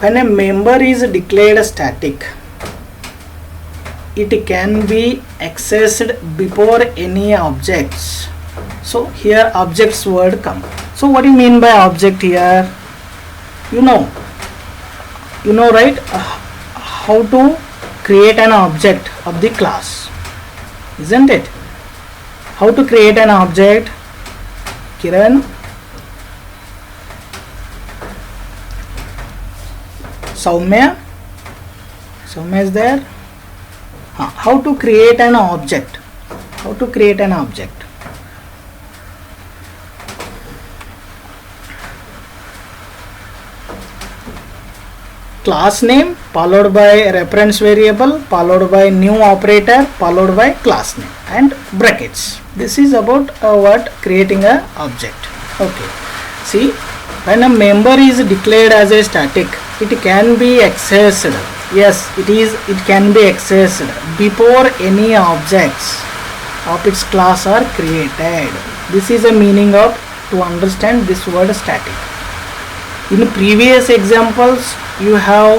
when a member is declared static, it can be accessed before any objects. So here objects word come. So what do you mean by object here? You know right, how to create an object of the class, isn't it? How to create an object, Kiran? Soumya is there? How to create an object? How to create an object? Class name followed by reference variable followed by new operator followed by class name and brackets. This is about what creating a object. Okay. See, when a member is declared as a static, it can be accessed. Yes, it can be accessed before any objects of its class are created. This is the meaning of to understand this word static. In previous examples, you have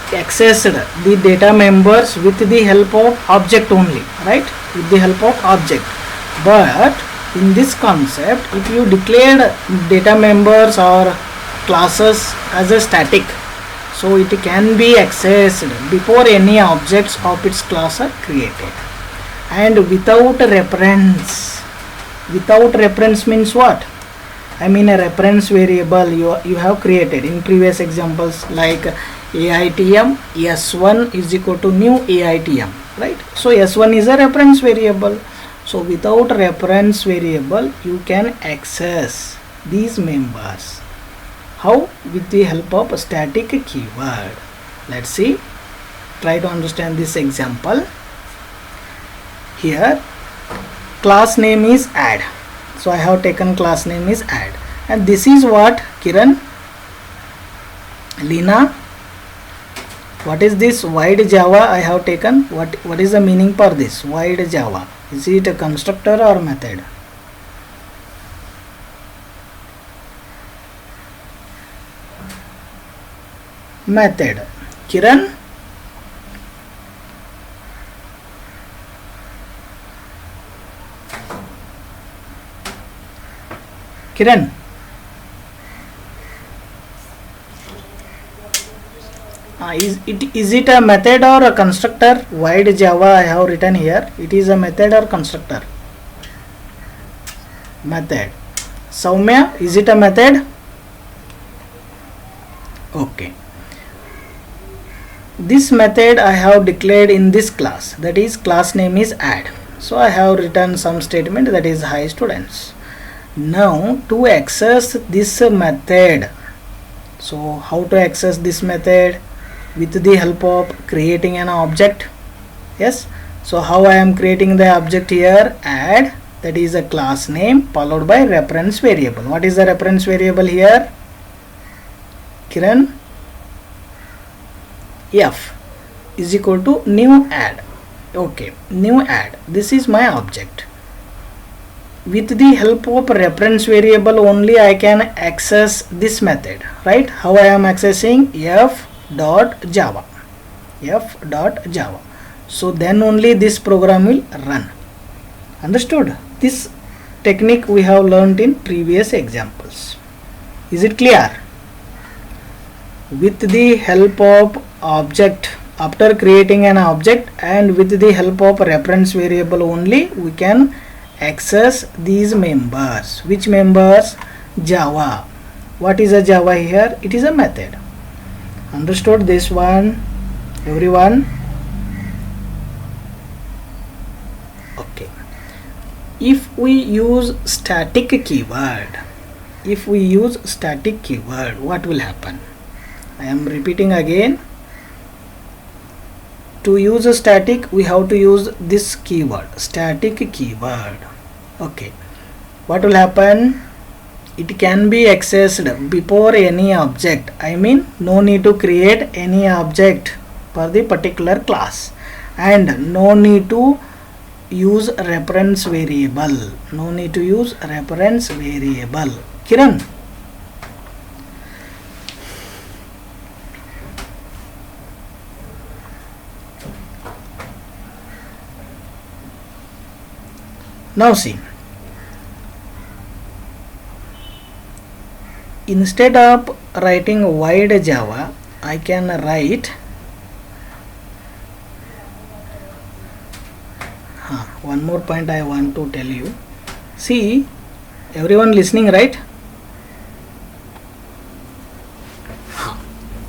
accessed the data members with the help of object only, right? With the help of object. But in this concept, if you declared data members or classes as a static, so it can be accessed before any objects of its class are created. And without reference. Without reference means what? I mean a reference variable you have created in previous examples like AITM S1 is equal to new AITM, right? So S1 is a reference variable. So without reference variable you can access these members. How? With the help of a static keyword. Let's see. Try to understand this example. Here class name is add. So I have taken class name is add, and this is what, Kiran, Lina, what is this void Java I have taken? What is the meaning for this void Java? Is it a constructor or method? Method. Kiran? Kiran, is it a method or a constructor? Void Java I have written here. It is a method or constructor? Method. Soumya, is it a method? Okay. This method I have declared in this class, that is class name is add. So I have written some statement that is hi students. Now to access this method, so how to access this method? With the help of creating an object. Yes, so how I am creating the object here? Add, that is a class name followed by reference variable. What is the reference variable here, Kiran? F is equal to new add. Okay, new add, this is my object. With the help of reference variable only I can access this method, right? How I am accessing? f.java. So then only this program will run. Understood? This technique we have learned in previous examples. Is it clear? With the help of object, after creating an object and with the help of reference variable only, we can access these members. Which members? Java. What is a Java here? It is a method. Understood this one, everyone? Okay. If we use static keyword, what will happen? I am repeating again. To use a static, we have to use this keyword, static keyword. Okay. What will happen? It can be accessed before any object. I mean, no need to create any object for the particular class, and no need to use reference variable. Kiran, Now see, instead of writing void Java, I can write one more point I want to tell you. See, everyone listening, right?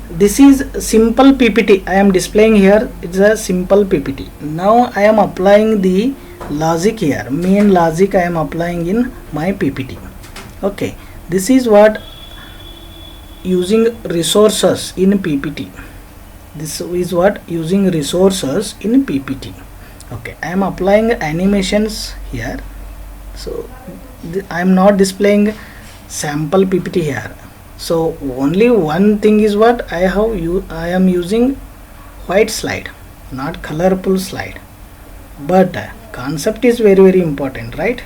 This is simple PPT I am displaying here. It's a simple PPT. Now I am applying the logic here. Main logic I am applying in my PPT. Okay, this is what using resources in PPT. This is what using resources in PPT. Okay, I am applying animations here. So I am not displaying sample PPT here. So only one thing is what I am using white slide, not colorful slide. But concept is very important, right?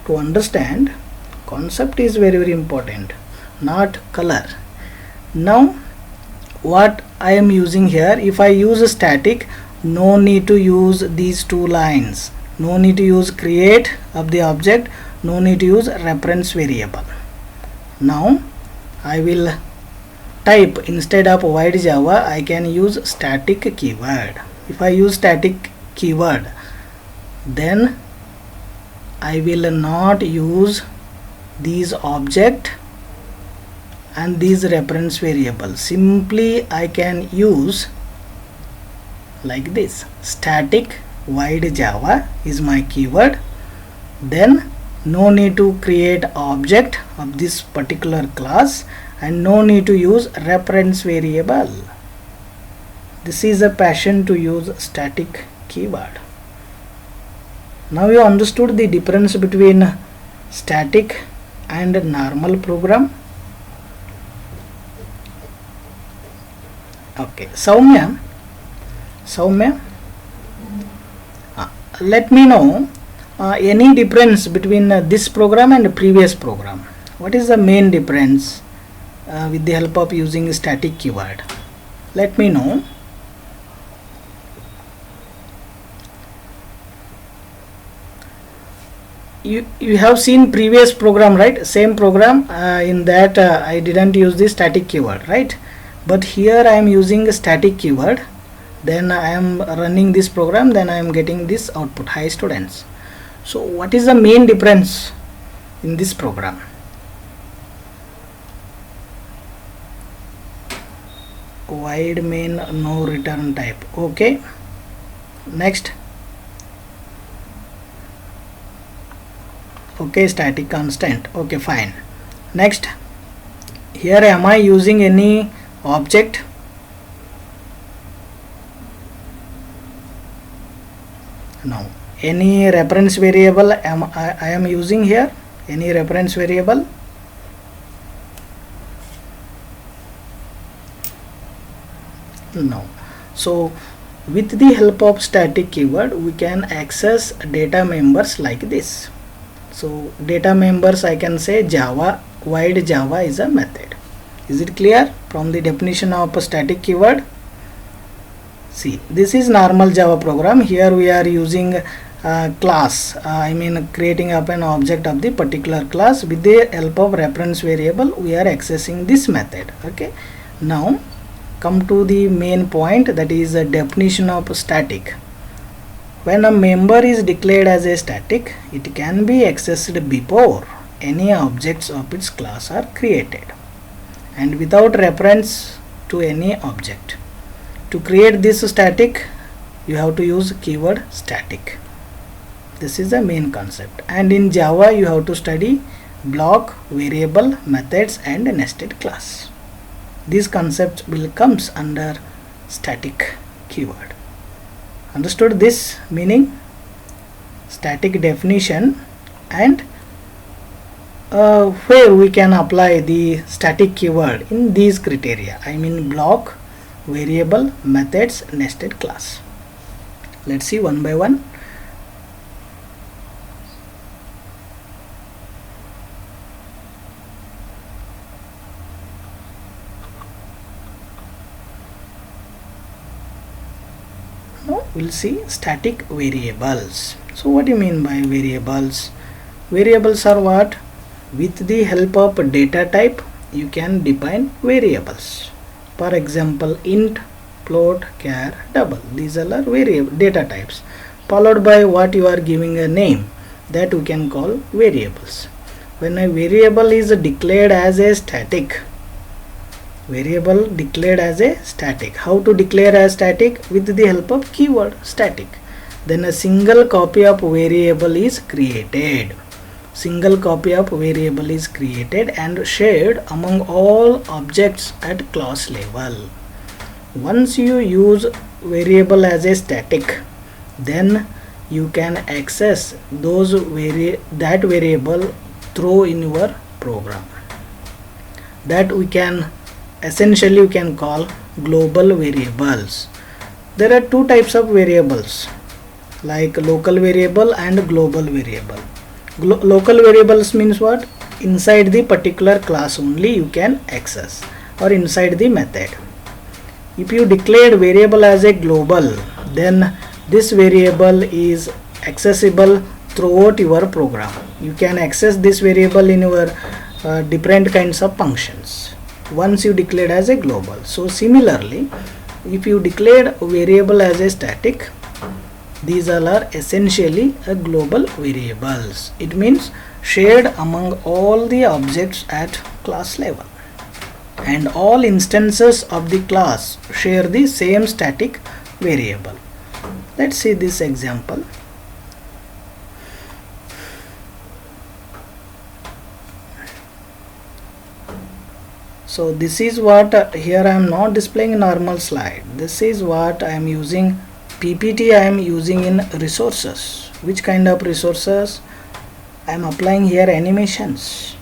To understand, concept is very important, not color. Now what I am using here, if I use a static, no need to use these two lines, no need to use create of the object, no need to use reference variable. Now I will type, instead of void Java, I can use static keyword. If I use static keyword, then I will not use these object and these reference variable. Simply I can use like this, static void Java is my keyword. Then no need to create object of this particular class and no need to use reference variable. This is a passion to use static keyword. Now you understood the difference between static and normal program. Okay, Soumya, let me know any difference between this program and previous program. What is the main difference with the help of using static keyword? Let me know. You have seen previous program, right? Same program, in that I didn't use the static keyword, right? But here I am using a static keyword, then I am running this program, then I am getting this output, hi students. So what is the main difference in this program? Void main, no return type. Okay, next. Okay, static constant. Okay, fine. Next, here am I using any object? No. Any reference variable I am using here? Any reference variable? No. So with the help of static keyword we can access data members like this. So data members, I can say Java, void Java is a method. Is it clear from the definition of a static keyword? See, this is normal Java program. Here we are using class, I mean creating up an object of the particular class. With the help of reference variable we are accessing this method. Okay, now come to the main point, that is the definition of static. When a member is declared as a static, it can be accessed before any objects of its class are created and without reference to any object. To create this static, you have to use keyword static. This is the main concept. And in Java you have to study block, variable, methods and nested class. These concepts will comes under static keyword. Understood this meaning? Static definition and where we can apply the static keyword in these criteria, I mean block, variable, methods, nested class. Let's see one by one. Now we'll see static variables. So what do you mean by variables? Variables are what? With the help of data type you can define variables. For example, int, float, char, double. These all are variable data types, followed by what you are giving a name, that we can call variables. When a variable is declared as a static, variable declared as a static. How to declare as static? With the help of keyword static. Then a single copy of variable is created. Single copy of variable is created and shared among all objects at class level. Once you use variable as a static, then you can access that variable through in your program. That we can essentially we can call global variables. There are two types of variables, like local variable and global variable. Local variables means what? Inside the particular class only you can access, or inside the method. If you declared variable as a global, then this variable is accessible throughout your program. You can access this variable in your different kinds of functions once you declared as a global. So similarly, if you declared a variable as a static, these all are essentially a global variables. It means shared among all the objects at class level, and all instances of the class share the same static variable. Let's see this example. So this is what here I am not displaying a normal slide. This is what I am using. PPT I am using in resources. Which kind of resources? I am applying here animations.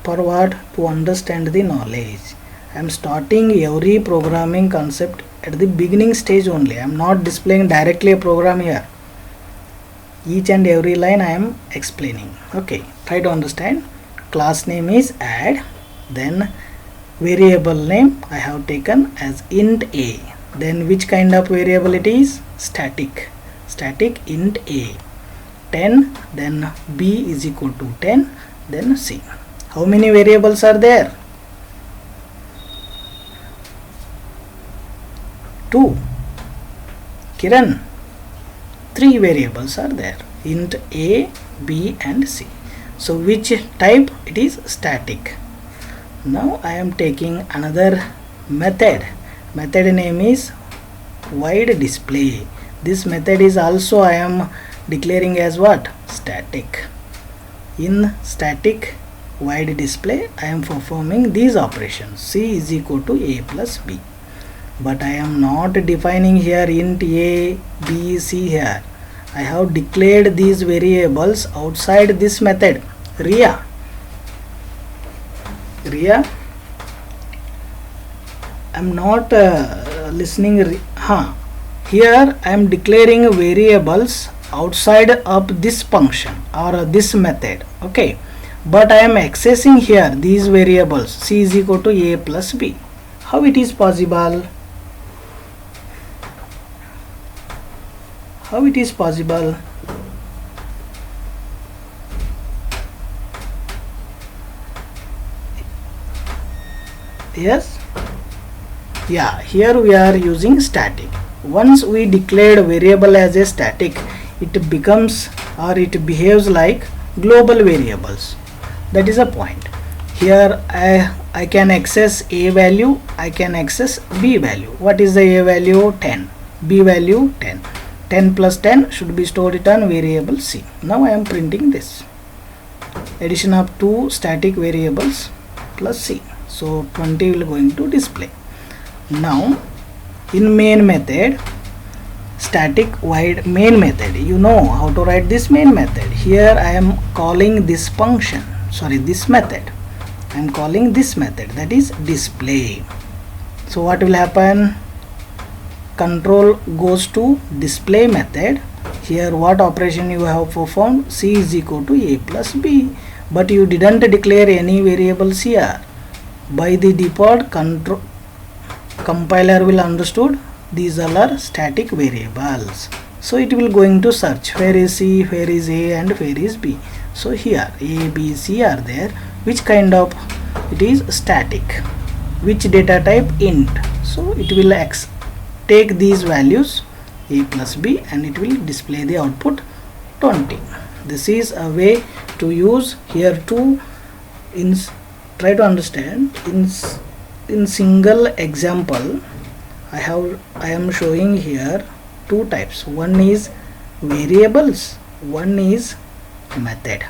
For what? To understand the knowledge. I am starting every programming concept at the beginning stage only. I am not displaying directly a program here. Each and every line I am explaining. Okay, try to understand. Class name is add. Then variable name I have taken as int a. Then which kind of variable it is? Static. Static int a. 10, then b is equal to 10, then c. How many variables are there? 2. Kiran, 3 variables are there. Int a, b and c. So which type? It is static. Now I am taking another method. Method name is void display. This method is also I am declaring as what? Static. In static void display I am performing these operations. C is equal to a plus b. But I am not defining here int a, b, c here. I have declared these variables outside this method. Ria, I am not listening. Here I am declaring variables outside of this function or this method. Okay, but I am accessing here these variables. C is equal to a plus b. How it is possible? How it is possible? Yes, yeah, here we are using static. Once we declared variable as a static, it becomes or it behaves like global variables. That is a point. Here I can access a value, I can access b value. What is the a value? 10, b value 10. 10 plus 10 should be stored in variable c. Now I am printing this. Addition of 2 static variables plus c. So 20 will going to display. Now in main method, static void main method, you know how to write this main method. Here I am calling this function, sorry, this method. I am calling this method, that is display. So what will happen? Control goes to display method. Here what operation you have performed? C is equal to a plus b, but you didn't declare any variables here. By the default, compiler will understood these all are static variables. So it will going to search where is C, where is A, and where is B. So here A, B, C are there. Which kind of, it is static. Which data type? Int. So it will take these values A plus B and it will display the output 20. This is a way to use here to try to understand in single example. I am showing here two types. One is variables, one is method.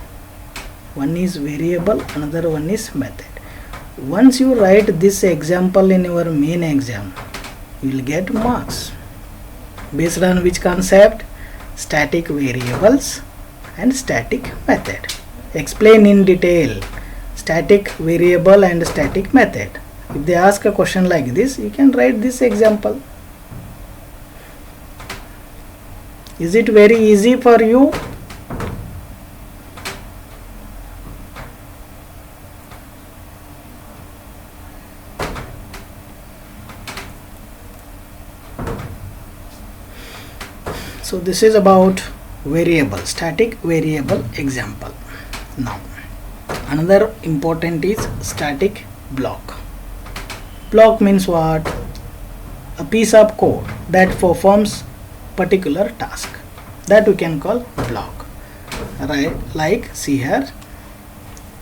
One is variable, another one is method. Once you write this example in your main exam, you will get marks. Based on which concept? Static variables and static method. Explain in detail static variable and static method. If they ask a question like this, you can write this example. Is it very easy for you? So this is about variable, static variable example. Now another important is static block. Block means what? A piece of code that performs particular task, that we can call block, right? Like see here,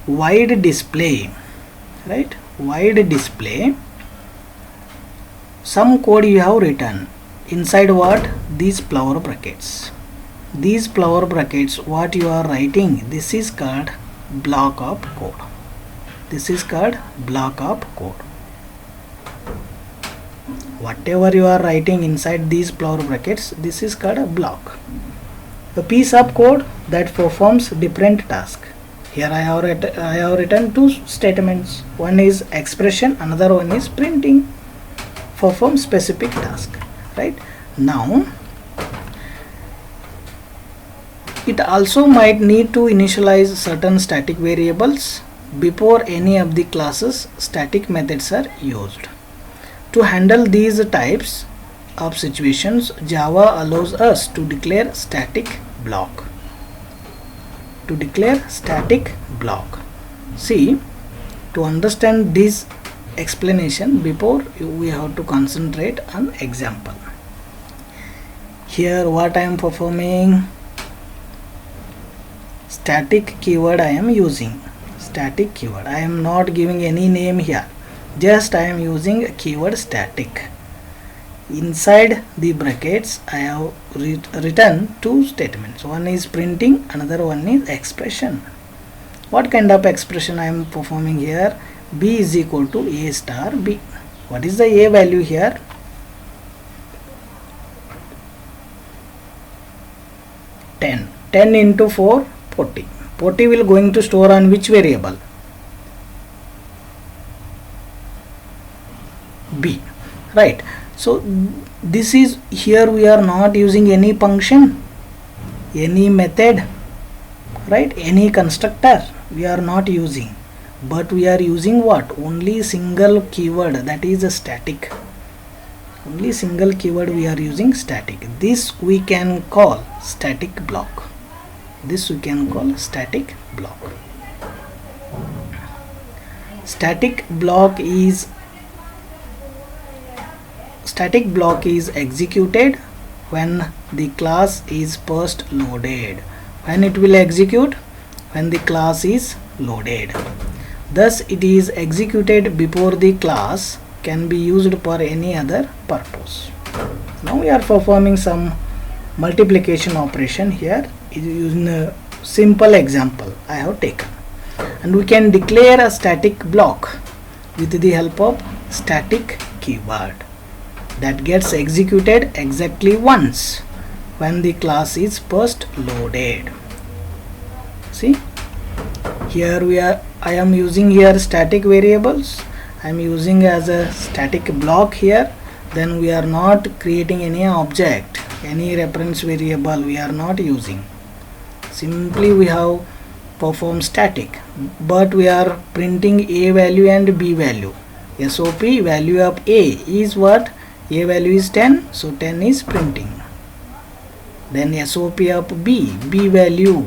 wide display, right? Wide display, some code you have written inside what? These flower brackets. These flower brackets, what you are writing, this is called block of code. This is called block of code. Whatever you are writing inside these flower brackets, this is called a block. A piece of code that performs different tasks. Here I have written two statements. One is expression, another one is printing. Perform specific task, right? Now it also might need to initialize certain static variables before any of the classes. Static methods are used. To handle these types of situations, Java allows us to declare static block. To declare static block. See, to understand this explanation, before we have to concentrate on example. Here what I am performing? Static keyword I am using. Static keyword. I am not giving any name here. Just I am using a keyword static. Inside the brackets I have written two statements. One is printing, another one is expression. What kind of expression I am performing here? B is equal to A star B. What is the A value here? 10. 10 into 4, 40. 40 will going to store on which variable? B, right? So this is, here we are not using any function, any method, right? Any constructor we are not using, but we are using what? Only single keyword, that is a static. Only single keyword we are using, static. This we can call static block. This we can call static block. Static block is executed when the class is first loaded. When it will execute? When the class is loaded. Thus it is executed before the class can be used for any other purpose. Now we are performing some multiplication operation here using a simple example I have taken, and we can declare a static block with the help of static keyword that gets executed exactly once when the class is first loaded. See, here I am using here static variables. I am using as a static block here. Then we are not creating any object, any reference variable we are not using. Simply we have performed static, but we are printing A value and B value. SOP value of A is what? A value is 10, so 10 is printing. Then SOP of B value,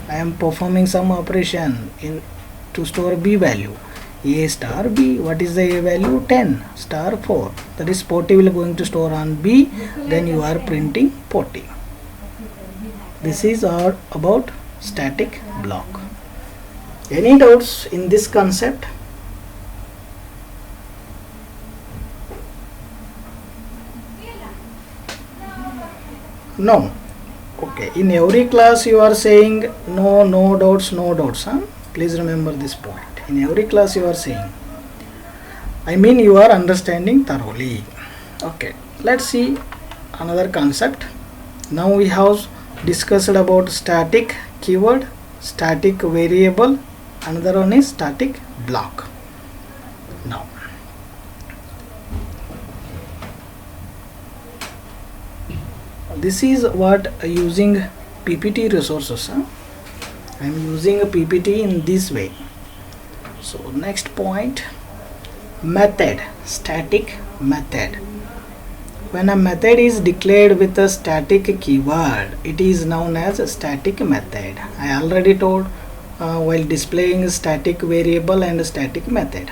I am performing some operation in to store B value. A star B, what is the A value? 10 star 4, that is potty will going to store on B, then you are printing potty. This is all about static block. Any doubts in this concept? No. Okay, in every class you are saying no doubts, huh? Please remember this point. In every class you are saying, I mean you are understanding thoroughly. Okay, let's see another concept. Now we have discussed about static keyword, static variable, another one is static block. Now this is what using PPT resources. I am using a PPT in this way. So next point, method, static method. When a method is declared with a static keyword, it is known as a static method. I already told while displaying static variable and static method.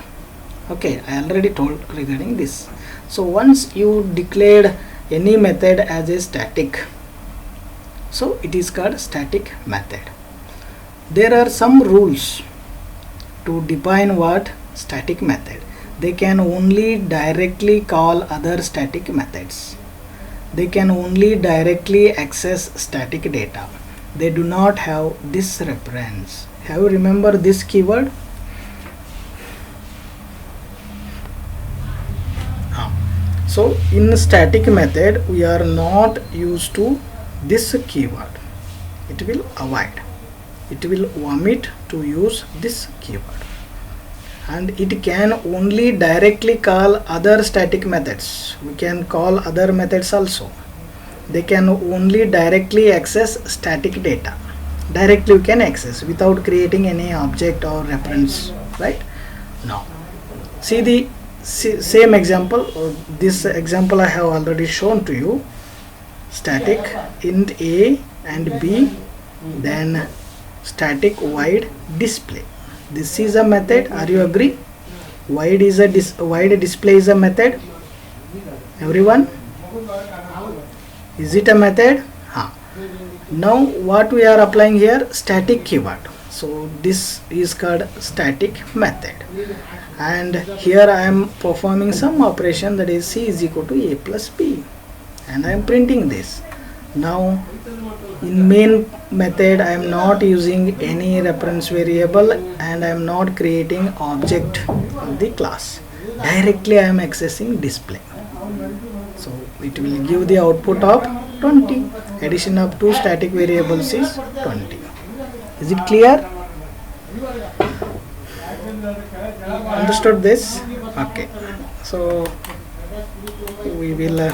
Okay, I already told regarding this. So once you declared any method as a static, so it is called static method. There are some rules to define what static method. They can only directly call other static methods. They can only directly access static data. They do not have this reference. Have you remember this keyword? So in static method we are not used to this keyword. It will avoid. It will omit to use this keyword. And it can only directly call other static methods. We can call other methods also. They can only directly access static data. Directly you can access without creating any object or reference, right? Now see the same example. This example I have already shown to you. Static int A and B, then static void display. This is a method. Are you agree? Void display is a method. Everyone, is it a method? Now what we are applying here? Static keyword. So this is called static method, and here I am performing some operation, that is C is equal to A plus B, and I am printing this. Now in main method I am not using any reference variable and I am not creating object of the class. Directly I am accessing display. So it will give the output of 20. Addition of two static variables is 20. Is it clear? Understood this? Okay. So we will